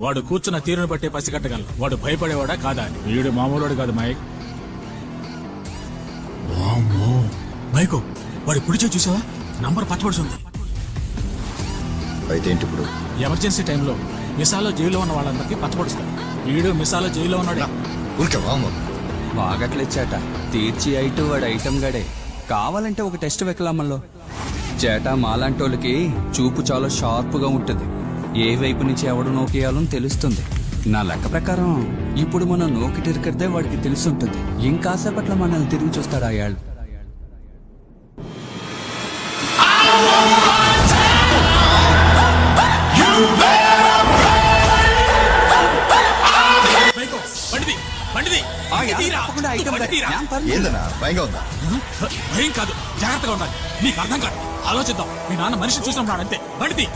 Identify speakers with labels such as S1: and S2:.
S1: వాడు కూర్చున్న తీరును బట్టే పసిగట్టగలను వాడు భయపడేవాడా కాదా అని. వీడు మామూలుడు కాదు మైక్. మైకు వాడి కుడిచే చూసావా? నంబర్ పచ్చబడుతుంది.
S2: అయితే ఏంటి ఇప్పుడు?
S1: ఎమర్జెన్సీ టైంలో మిసాలో జైల్లో ఉన్న వాళ్ళందరికీ పచ్చబడుస్తారు. వీడు మిసాలో జైల్లో ఉన్నాడు.
S3: బాగట్లేచాట తీర్చి ఐటు వాడు ఐటమ్ గడే. కావాలంటే ఒక టెస్ట్ వెక్కలమ్మల్లో. చేట మాలాంటోళ్ళకి చూపు చాలా షార్ప్గా ఉంటుంది. ఏ వైపు నుంచి ఎవడు నోకేయాలని తెలుస్తుంది. నా లెక్క ప్రకారం ఇప్పుడు మనం నోకి తిరిగితే వాడికి తెలుసుంటుంది. ఇంకాసేపట్లో మనల్ని తిరిగి చూస్తాడు ఆ యాళ్ళు.
S2: ఏందన్నా భయంగా ఉందా?
S1: భయం కాదు, జాగ్రత్తగా ఉండాలి. నీకు అర్థం కాదు. ఆలోచిద్దాం. మీ నాన్న మనిషి చూసినప్పుడు అంతే. బండిది